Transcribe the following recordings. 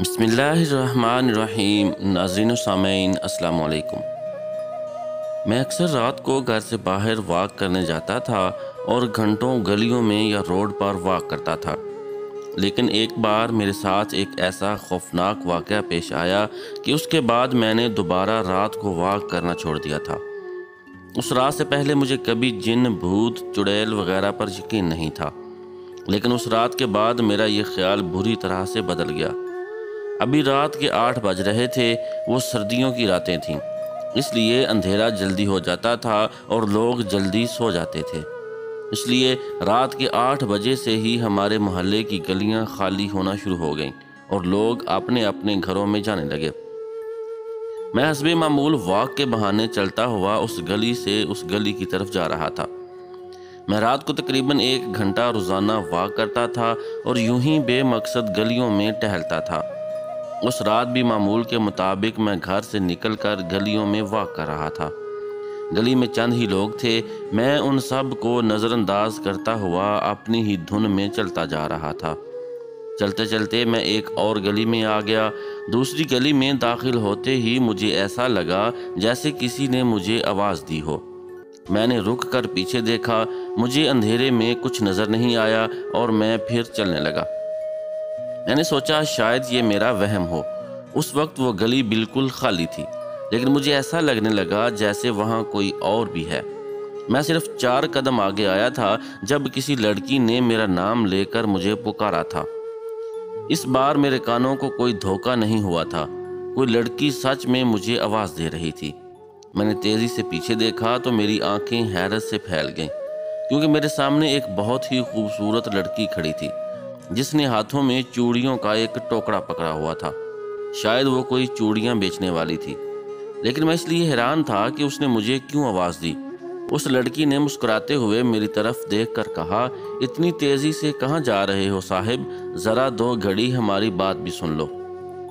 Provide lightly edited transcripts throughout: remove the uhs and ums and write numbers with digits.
बिस्मिल्लाहिर्रहमानिर्रहीम। नाज़रीन व सामईन अस्सलाम वालेकुम। मैं अक्सर रात को घर से बाहर वॉक करने जाता था और घंटों गलियों में या रोड पर वॉक करता था। लेकिन एक बार मेरे साथ एक ऐसा खौफनाक वाक़या पेश आया कि उसके बाद मैंने दोबारा रात को वॉक करना छोड़ दिया था। उस रात से पहले मुझे कभी जिन, भूत, चुड़ैल वगैरह पर यकीन नहीं था, लेकिन उस रात के बाद मेरा ये ख्याल बुरी तरह से बदल गया। अभी रात के 8 बज रहे थे। वो सर्दियों की रातें थीं, इसलिए अंधेरा जल्दी हो जाता था और लोग जल्दी सो जाते थे। इसलिए रात के 8 बजे से ही हमारे मोहल्ले की गलियां खाली होना शुरू हो गईं और लोग अपने अपने घरों में जाने लगे। मैं हस्बे मामूल वॉक के बहाने चलता हुआ उस गली से उस गली की तरफ जा रहा था। मैं रात को तकरीबन 1 घंटा रोज़ाना वॉक करता था और यूं ही बेमकसद गलियों में टहलता था। उस रात भी मामूल के मुताबिक मैं घर से निकलकर गलियों में वॉक कर रहा था। गली में चंद ही लोग थे। मैं उन सब को नज़रअंदाज करता हुआ अपनी ही धुन में चलता जा रहा था। चलते चलते मैं एक और गली में आ गया। दूसरी गली में दाखिल होते ही मुझे ऐसा लगा जैसे किसी ने मुझे आवाज़ दी हो। मैंने रुक कर पीछे देखा। मुझे अंधेरे में कुछ नज़र नहीं आया और मैं फिर चलने लगा। मैंने सोचा शायद ये मेरा वहम हो। उस वक्त वो गली बिल्कुल खाली थी, लेकिन मुझे ऐसा लगने लगा जैसे वहाँ कोई और भी है। मैं सिर्फ 4 कदम आगे आया था जब किसी लड़की ने मेरा नाम लेकर मुझे पुकारा था। इस बार मेरे कानों को कोई धोखा नहीं हुआ था। कोई लड़की सच में मुझे आवाज़ दे रही थी। मैंने तेज़ी से पीछे देखा तो मेरी आंखें हैरत से फैल गईं, क्योंकि मेरे सामने एक बहुत ही खूबसूरत लड़की खड़ी थी, जिसने हाथों में चूड़ियों का एक टोकरा पकड़ा हुआ था। शायद वो कोई चूड़ियाँ बेचने वाली थी, लेकिन मैं इसलिए हैरान था कि उसने मुझे क्यों आवाज़ दी। उस लड़की ने मुस्कुराते हुए मेरी तरफ देखकर कहा, इतनी तेज़ी से कहाँ जा रहे हो साहिब, ज़रा 2 घड़ी हमारी बात भी सुन लो।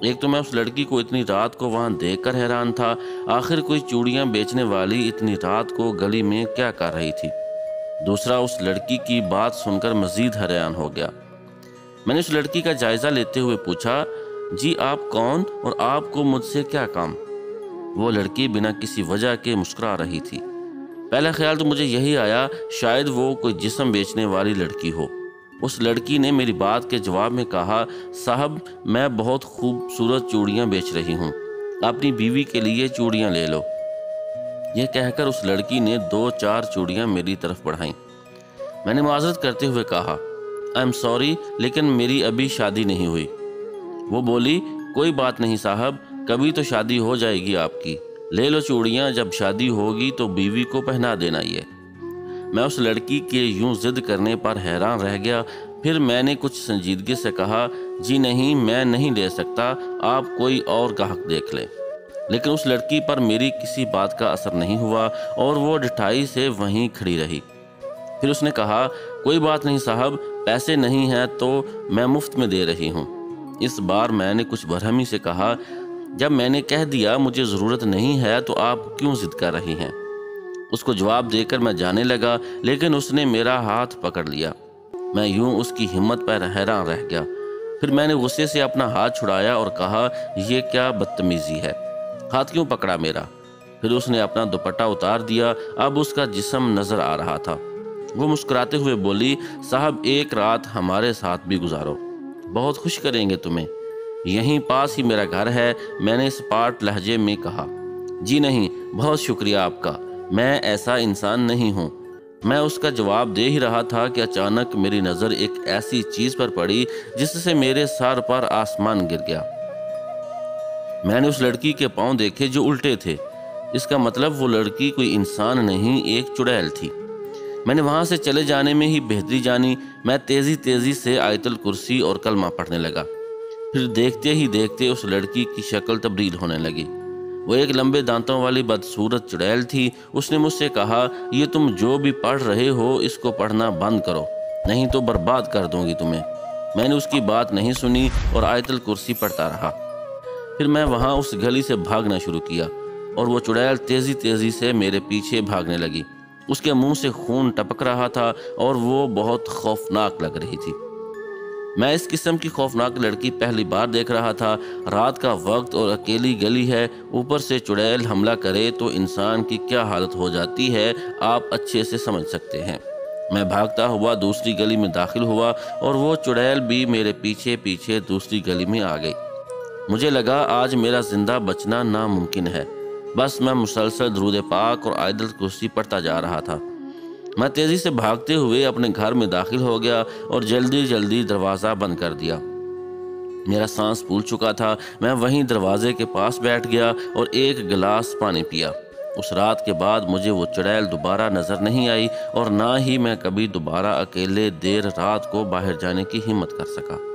एक तो मैं उस लड़की को इतनी रात को वहाँ देखकर हैरान था। आखिर कोई चूड़ियाँ बेचने वाली इतनी रात को गली में क्या कर रही थी। दूसरा, उस लड़की की बात सुनकर मज़ीद हैरान हो गया। मैंने उस लड़की का जायज़ा लेते हुए पूछा, जी आप कौन और आपको मुझसे क्या काम। वो लड़की बिना किसी वजह के मुस्कुरा रही थी। पहला ख्याल तो मुझे यही आया, शायद वो कोई जिस्म बेचने वाली लड़की हो। उस लड़की ने मेरी बात के जवाब में कहा, साहब मैं बहुत खूबसूरत चूड़ियाँ बेच रही हूँ, अपनी बीवी के लिए चूड़ियाँ ले लो। यह कहकर उस लड़की ने 2-4 चूड़ियाँ मेरी तरफ बढ़ाईं। मैंने माजरत करते हुए कहा, आई एम सॉरी, लेकिन मेरी अभी शादी नहीं हुई। वो बोली, कोई बात नहीं साहब, कभी तो शादी हो जाएगी आपकी, ले लो चूड़ियाँ, जब शादी होगी तो बीवी को पहना देना ये। मैं उस लड़की के यूं जिद करने पर हैरान रह गया। फिर मैंने कुछ संजीदगी से कहा, जी नहीं, मैं नहीं ले सकता, आप कोई और गाहक देख लें। लेकिन उस लड़की पर मेरी किसी बात का असर नहीं हुआ और वो ढिठाई से वहीं खड़ी रही। फिर उसने कहा, कोई बात नहीं साहब, पैसे नहीं हैं तो मैं मुफ्त में दे रही हूँ। इस बार मैंने कुछ बरहमी से कहा, जब मैंने कह दिया मुझे ज़रूरत नहीं है तो आप क्यों जिद कर रही हैं। उसको जवाब देकर मैं जाने लगा, लेकिन उसने मेरा हाथ पकड़ लिया। मैं यूं उसकी हिम्मत पर हैरान रह गया। फिर मैंने गुस्से से अपना हाथ छुड़ाया और कहा, यह क्या बदतमीज़ी है, हाथ क्यों पकड़ा मेरा। फिर उसने अपना दुपट्टा उतार दिया। अब उसका जिस्म नज़र आ रहा था। वो मुस्कुराते हुए बोली, साहब एक रात हमारे साथ भी गुजारो, बहुत खुश करेंगे तुम्हें, यहीं पास ही मेरा घर है। मैंने सपाट लहजे में कहा, जी नहीं, बहुत शुक्रिया आपका, मैं ऐसा इंसान नहीं हूँ। मैं उसका जवाब दे ही रहा था कि अचानक मेरी नज़र एक ऐसी चीज़ पर पड़ी जिससे मेरे सर पर आसमान गिर गया। मैंने उस लड़की के पाँव देखे जो उल्टे थे। इसका मतलब वो लड़की कोई इंसान नहीं, एक चुड़ैल थी। मैंने वहाँ से चले जाने में ही बेहतरी जानी। मैं तेज़ी से आयतुल कुर्सी और कलमा पढ़ने लगा। फिर देखते ही देखते उस लड़की की शक्ल तब्दील होने लगी। वो एक लंबे दांतों वाली बदसूरत चुड़ैल थी। उसने मुझसे कहा, ये तुम जो भी पढ़ रहे हो इसको पढ़ना बंद करो, नहीं तो बर्बाद कर दूंगी तुम्हें। मैंने उसकी बात नहीं सुनी और आयतुल कुर्सी पढ़ता रहा। फिर मैं वहाँ उस गली से भागना शुरू किया और वो चुड़ैल तेज़ी से मेरे पीछे भागने लगी। उसके मुंह से खून टपक रहा था और वो बहुत खौफनाक लग रही थी। میں اس قسم کی خوفناک لڑکی پہلی بار دیکھ رہا تھا۔ رات کا وقت اور اکیلی گلی ہے، اوپر سے چڑیل حملہ کرے تو انسان کی کیا حالت ہو جاتی ہے آپ اچھے سے سمجھ سکتے ہیں۔ میں بھاگتا ہوا دوسری گلی میں داخل ہوا اور وہ چڑیل بھی میرے پیچھے پیچھے دوسری گلی میں آ گئی۔ مجھے لگا آج میرا زندہ بچنا ناممکن ہے۔ بس میں مسلسل درود پاک اور آیت الکرسی پڑھتا جا رہا تھا۔ میں تیزی سے بھاگتے ہوئے اپنے گھر میں داخل ہو گیا اور جلدی جلدی دروازہ بند کر دیا۔ میرا سانس پھول چکا تھا۔ میں وہیں دروازے کے پاس بیٹھ گیا اور ایک گلاس پانی پیا۔ اس رات کے بعد مجھے وہ چڑیل دوبارہ نظر نہیں آئی اور نہ ہی میں کبھی دوبارہ اکیلے دیر رات کو باہر جانے کی ہمت کر سکا۔